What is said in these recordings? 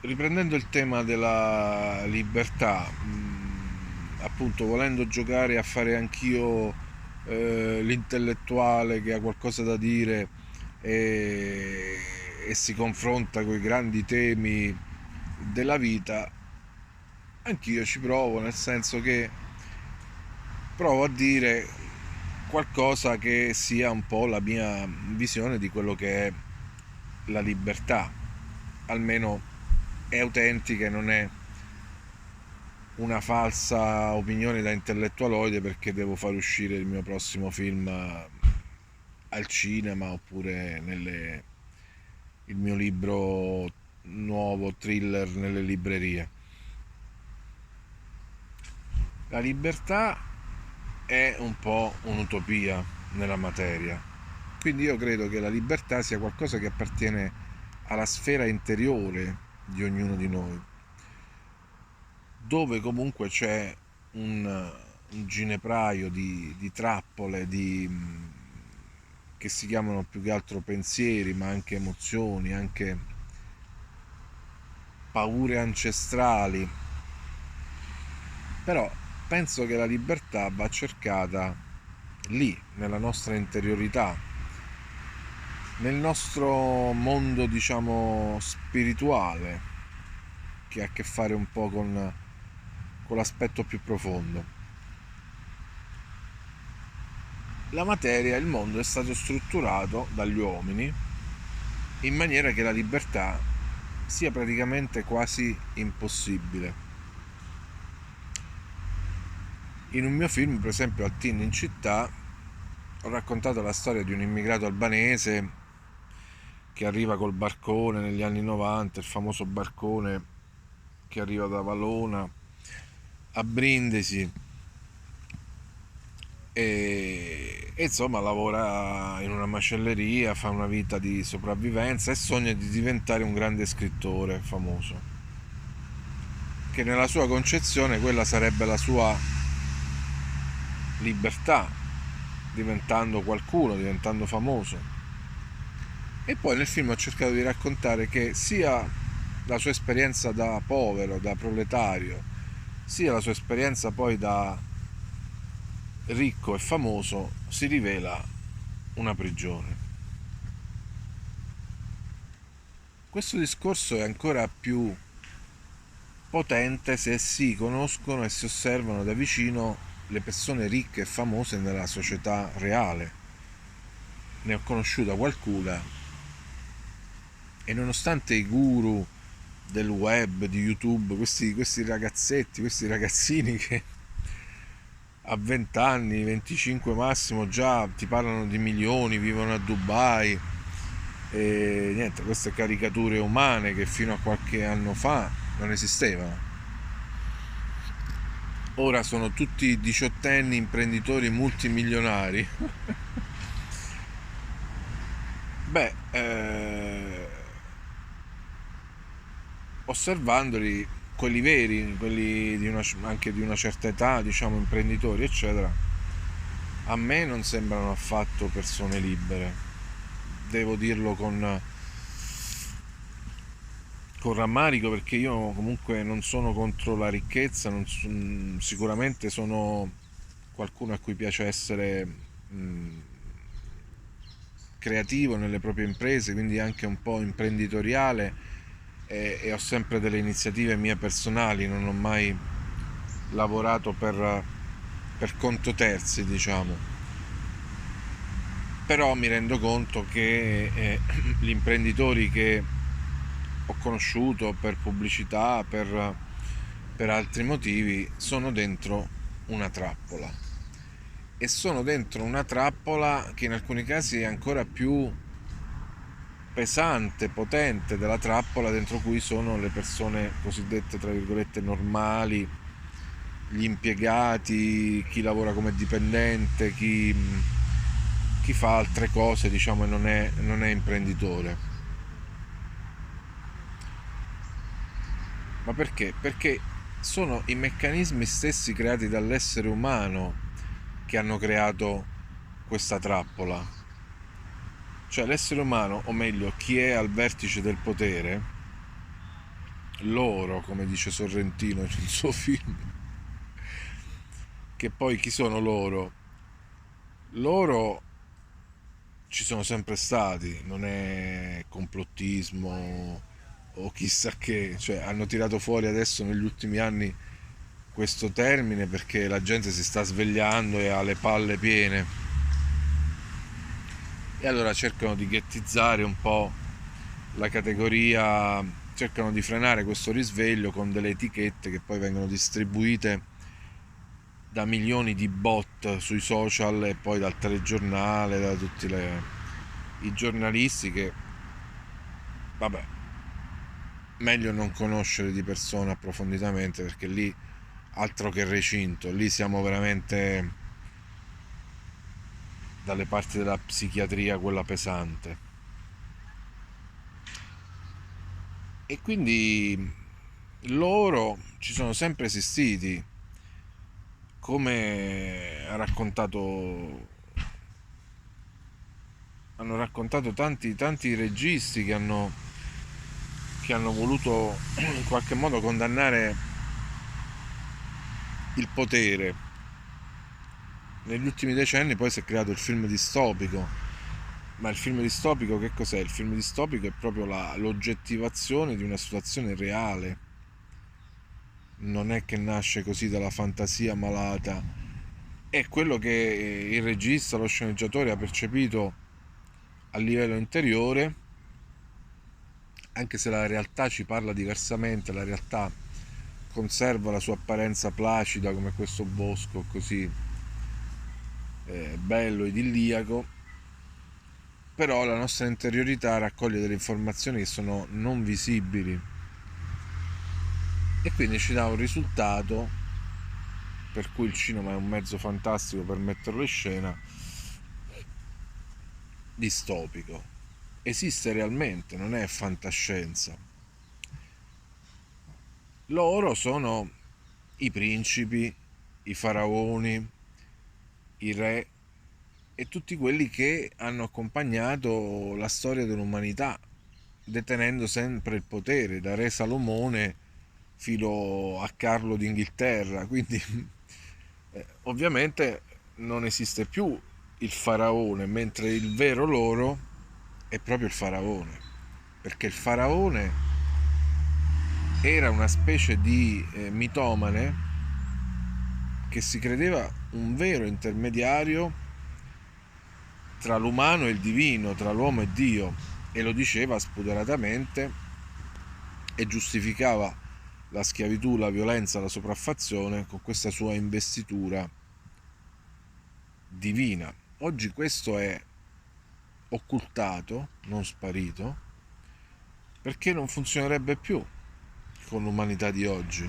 riprendendo il tema della libertà, appunto volendo giocare a fare anch'io l'intellettuale che ha qualcosa da dire e, e si confronta con i grandi temi della vita, anch'io ci provo, nel senso che provo a dire qualcosa che sia un po' la mia visione di quello che è la libertà, almeno è autentica e non è una falsa opinione da intellettualoide perché devo far uscire il mio prossimo film al cinema oppure il mio libro nuovo thriller nelle librerie. La libertà è un po' un'utopia nella materia, quindi io credo che la libertà sia qualcosa che appartiene alla sfera interiore di ognuno di noi, dove comunque c'è un ginepraio di trappole, che si chiamano più che altro pensieri, ma anche emozioni, anche paure ancestrali. Però penso che la libertà va cercata lì, nella nostra interiorità, nel nostro mondo, diciamo, spirituale, che ha a che fare un po' con l'aspetto più profondo. La materia, il mondo è stato strutturato dagli uomini in maniera che la libertà sia praticamente quasi impossibile. In un mio film, per esempio, Al Teen in città, ho raccontato la storia di un immigrato albanese che arriva col barcone negli anni 90, il famoso barcone che arriva da Valona a Brindisi e insomma lavora in una macelleria, fa una vita di sopravvivenza e sogna di diventare un grande scrittore famoso, che nella sua concezione quella sarebbe la sua libertà, diventando qualcuno, diventando famoso. E poi nel film ho cercato di raccontare che sia la sua esperienza da povero, da proletario, sia la sua esperienza poi da ricco e famoso si rivela una prigione. Questo discorso è ancora più potente se si conoscono e si osservano da vicino le persone ricche e famose nella società reale. Ne ho conosciuta qualcuna e nonostante i guru del web, di YouTube, questi ragazzetti, questi ragazzini che a 20 anni, 25 massimo già ti parlano di milioni, vivono a Dubai e niente, queste caricature umane che fino a qualche anno fa non esistevano. Ora sono tutti diciottenni imprenditori multimilionari. Beh, osservandoli, quelli veri, quelli anche di una certa età, diciamo imprenditori, eccetera, a me non sembrano affatto persone libere. Devo dirlo con rammarico perché io comunque non sono contro la ricchezza, sicuramente sono qualcuno a cui piace essere creativo nelle proprie imprese, quindi anche un po' imprenditoriale e ho sempre delle iniziative mie personali, non ho mai lavorato per conto terzi, diciamo. Però mi rendo conto che gli imprenditori che ho conosciuto per pubblicità, per altri motivi, sono dentro una trappola. E sono dentro una trappola che in alcuni casi è ancora più pesante, potente della trappola dentro cui sono le persone cosiddette, tra virgolette, normali, gli impiegati, chi lavora come dipendente, chi fa altre cose, diciamo, e non è imprenditore. Ma perché? Perché sono i meccanismi stessi creati dall'essere umano che hanno creato questa trappola. Cioè l'essere umano, o meglio chi è al vertice del potere, loro, come dice Sorrentino nel suo film, che poi chi sono loro? Loro ci sono sempre stati, non è complottismo o chissà che, cioè hanno tirato fuori adesso negli ultimi anni questo termine perché la gente si sta svegliando e ha le palle piene e allora cercano di ghettizzare un po' la categoria, cercano di frenare questo risveglio con delle etichette che poi vengono distribuite da milioni di bot sui social e poi dal telegiornale, da tutti i giornalisti che, vabbè, meglio non conoscere di persona approfonditamente perché lì altro che recinto, lì siamo veramente dalle parti della psichiatria, quella pesante. E quindi loro ci sono sempre esistiti, come hanno raccontato tanti registi che hanno voluto in qualche modo condannare il potere. Negli ultimi decenni poi si è creato il film distopico, ma il film distopico che cos'è? Il film distopico è proprio l'oggettivazione di una situazione reale, non è che nasce così dalla fantasia malata, è quello che il regista, lo sceneggiatore ha percepito a livello interiore, anche se la realtà ci parla diversamente, la realtà conserva la sua apparenza placida come questo bosco così bello, idilliaco, però la nostra interiorità raccoglie delle informazioni che sono non visibili e quindi ci dà un risultato per cui il cinema è un mezzo fantastico per metterlo in scena, distopico. Esiste realmente, non è fantascienza. Loro sono i principi, i faraoni, i re e tutti quelli che hanno accompagnato la storia dell'umanità, detenendo sempre il potere, da re Salomone fino a Carlo d'Inghilterra. Quindi ovviamente non esiste più il faraone, mentre il vero loro è proprio il faraone, perché il faraone era una specie di mitomane che si credeva un vero intermediario tra l'umano e il divino, tra l'uomo e Dio, e lo diceva spudoratamente e giustificava la schiavitù, la violenza, la sopraffazione con questa sua investitura divina. Oggi questo è occultato, non sparito, perché non funzionerebbe più con l'umanità di oggi.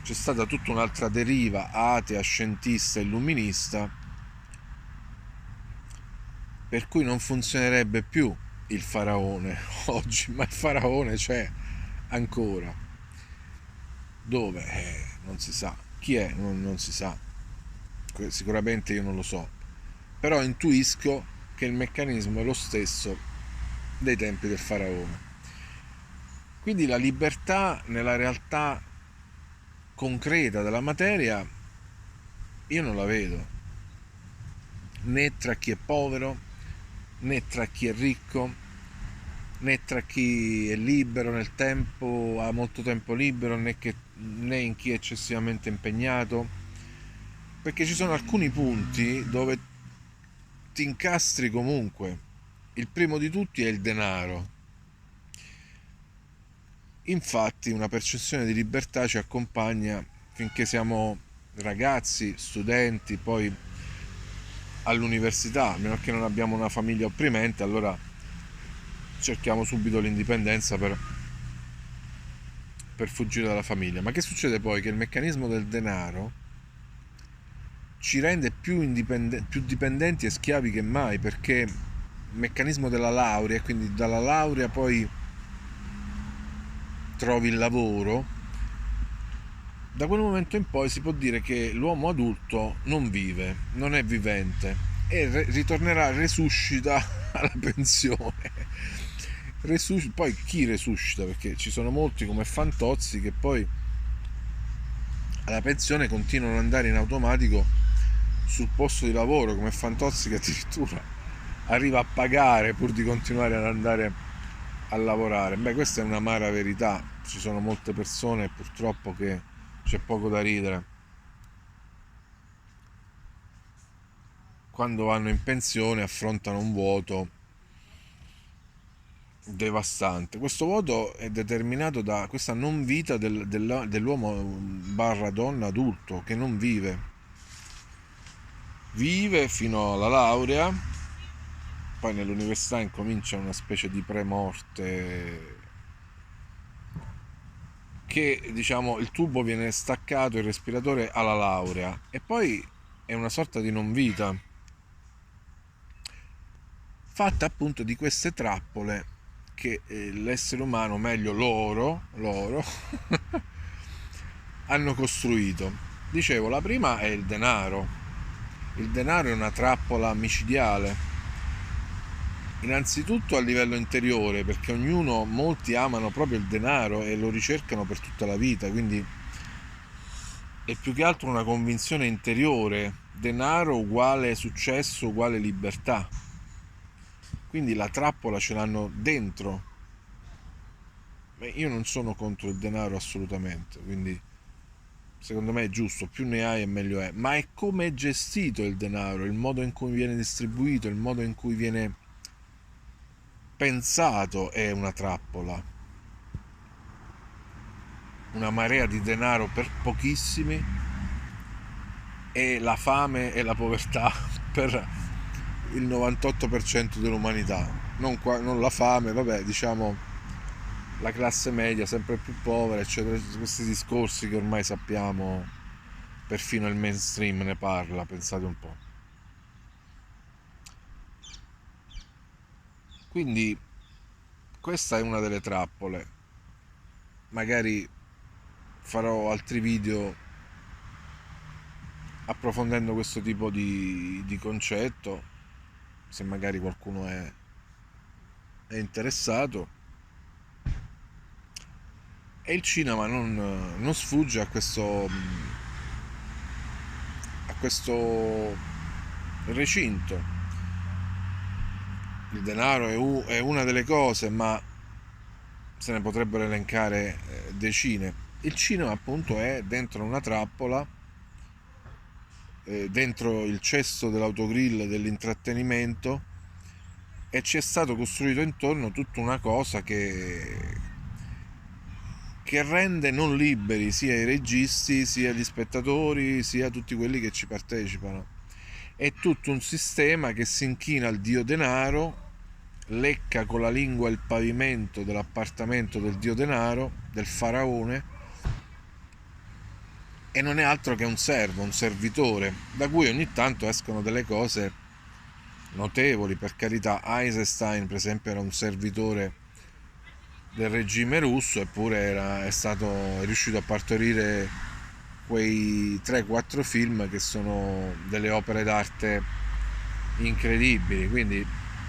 C'è stata tutta un'altra deriva atea, scientista, illuminista, per cui non funzionerebbe più il faraone oggi, ma il faraone c'è ancora. Dove? Non si sa. Chi è? Non si sa. Sicuramente io non lo so. Però intuisco che il meccanismo è lo stesso dei tempi del faraone. Quindi la libertà nella realtà concreta della materia io non la vedo, né tra chi è povero, né tra chi è ricco, né tra chi è libero nel tempo, ha molto tempo libero, né in chi è eccessivamente impegnato, perché ci sono alcuni punti dove ti incastri comunque. Il primo di tutti è il denaro. Infatti una percezione di libertà ci accompagna finché siamo ragazzi, studenti, poi all'università, a meno che non abbiamo una famiglia opprimente, allora cerchiamo subito l'indipendenza per fuggire dalla famiglia. Ma che succede poi? Che il meccanismo del denaro ci rende più dipendenti e schiavi che mai, perché il meccanismo della laurea, quindi dalla laurea poi trovi il lavoro, da quel momento in poi si può dire che l'uomo adulto non vive, non è vivente e ritornerà, resuscita alla pensione. poi chi resuscita? Perché ci sono molti come Fantozzi che poi alla pensione continuano ad andare in automatico sul posto di lavoro, come Fantozzi che addirittura arriva a pagare pur di continuare ad andare a lavorare. Beh, questa è un'amara verità, ci sono molte persone purtroppo che c'è poco da ridere. Quando vanno in pensione affrontano un vuoto devastante. Questo vuoto è determinato da questa non vita dell'uomo barra donna adulto che non vive fino alla laurea, poi nell'università incomincia una specie di pre-morte che, diciamo, il tubo viene staccato, il respiratore alla laurea, e poi è una sorta di non vita fatta appunto di queste trappole che l'essere umano, meglio loro hanno costruito. Dicevo, la prima è il denaro. Il denaro è una trappola micidiale. Innanzitutto a livello interiore, perché molti amano proprio il denaro e lo ricercano per tutta la vita, quindi è più che altro una convinzione interiore: denaro uguale successo uguale libertà. Quindi la trappola ce l'hanno dentro. Io non sono contro il denaro assolutamente, quindi secondo me è giusto, più ne hai e meglio è, ma è come è gestito il denaro, il modo in cui viene distribuito, il modo in cui viene pensato è una trappola. Una marea di denaro per pochissimi e la fame e la povertà per il 98% dell'umanità. Non la fame, vabbè, diciamo la classe media sempre più povera, eccetera, questi discorsi che ormai sappiamo, perfino il mainstream ne parla, pensate un po'. Quindi questa è una delle trappole. Magari farò altri video approfondendo questo tipo di concetto, se magari qualcuno è interessato. E il cinema non sfugge a questo recinto. Il denaro è una delle cose, ma se ne potrebbero elencare decine. Il cinema appunto è dentro una trappola, dentro il cesto dell'autogrill dell'intrattenimento, e ci è stato costruito intorno tutta una cosa che rende non liberi sia i registi, sia gli spettatori, sia tutti quelli che ci partecipano. È tutto un sistema che si inchina al dio denaro, lecca con la lingua il pavimento dell'appartamento del dio denaro, del faraone, e non è altro che un servo, un servitore, da cui ogni tanto escono delle cose notevoli. Per carità, Eisenstein per esempio era un servitore del regime russo, eppure è riuscito a partorire quei 3-4 film che sono delle opere d'arte incredibili, quindi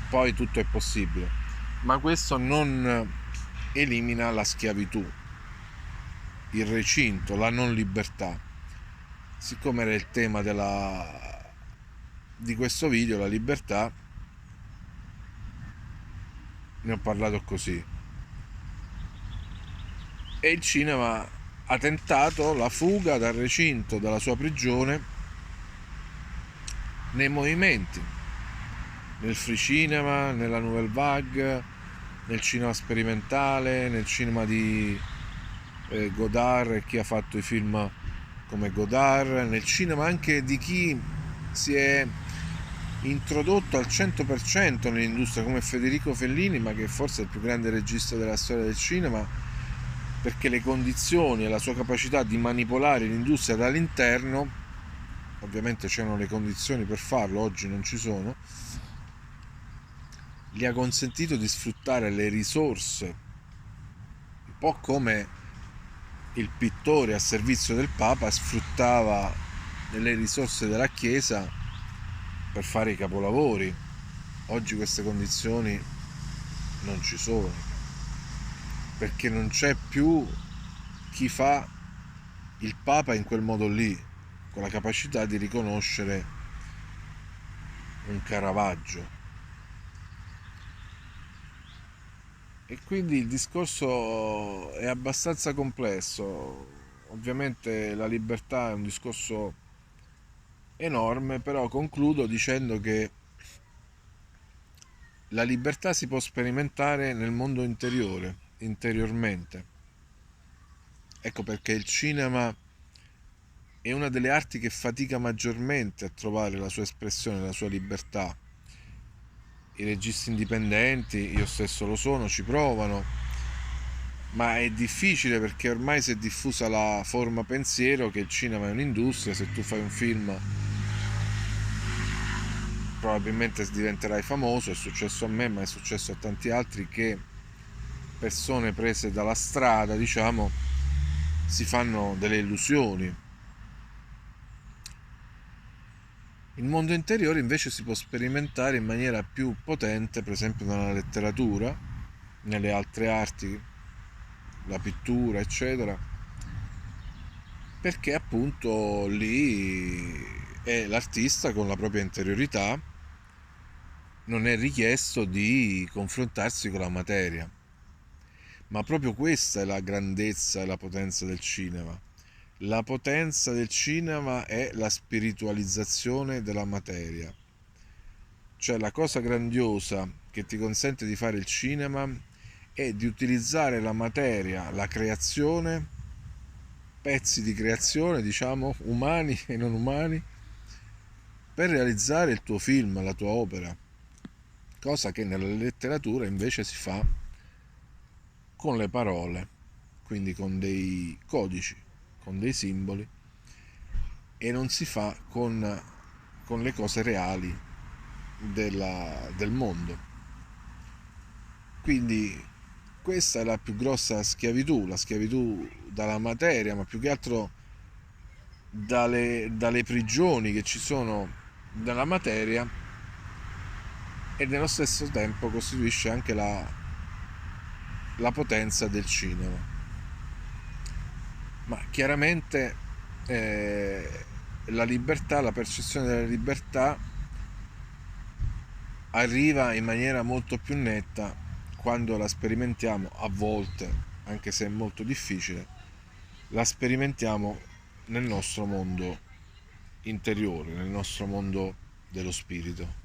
poi tutto è possibile. Ma questo non elimina la schiavitù, il recinto, la non libertà. Siccome era il tema di questo video, la libertà, ne ho parlato così. E il cinema ha tentato la fuga dal recinto, dalla sua prigione, nei movimenti, nel free cinema, nella nouvelle vague, nel cinema sperimentale, nel cinema di Godard e chi ha fatto i film come Godard, nel cinema anche di chi si è introdotto al 100% nell'industria come Federico Fellini, ma che forse è il più grande regista della storia del cinema, perché le condizioni e la sua capacità di manipolare l'industria dall'interno, ovviamente c'erano le condizioni per farlo, oggi non ci sono, gli ha consentito di sfruttare le risorse, un po' come il pittore a servizio del Papa sfruttava le risorse della Chiesa per fare i capolavori. Oggi queste condizioni non ci sono. perché non c'è più chi fa il Papa in quel modo lì, con la capacità di riconoscere un Caravaggio. E quindi il discorso è abbastanza complesso. Ovviamente la libertà è un discorso enorme, però concludo dicendo che la libertà si può sperimentare nel mondo interiore, interiormente. Ecco perché il cinema è una delle arti che fatica maggiormente a trovare la sua espressione, la sua libertà. I registi indipendenti, io stesso lo sono, ci provano, ma è difficile perché ormai si è diffusa la forma pensiero che il cinema è un'industria. Se tu fai un film probabilmente diventerai famoso, è successo a me ma è successo a tanti altri, che persone prese dalla strada, diciamo, si fanno delle illusioni. Il mondo interiore invece si può sperimentare in maniera più potente, per esempio nella letteratura, nelle altre arti, la pittura, eccetera, perché appunto lì è l'artista con la propria interiorità, non è richiesto di confrontarsi con la materia. Ma proprio questa è la grandezza e la potenza del cinema. La potenza del cinema è la spiritualizzazione della materia. Cioè la cosa grandiosa che ti consente di fare il cinema è di utilizzare la materia, la creazione, pezzi di creazione, diciamo, umani e non umani, per realizzare il tuo film, la tua opera. Cosa che nella letteratura invece si fa con le parole, quindi con dei codici, con dei simboli, e non si fa con le cose reali del mondo. Quindi questa è la più grossa schiavitù, la schiavitù dalla materia, ma più che altro dalle prigioni che ci sono nella materia, e nello stesso tempo costituisce anche la potenza del cinema. Ma chiaramente la libertà, la percezione della libertà arriva in maniera molto più netta quando la sperimentiamo, a volte, anche se è molto difficile, la sperimentiamo nel nostro mondo interiore, nel nostro mondo dello spirito.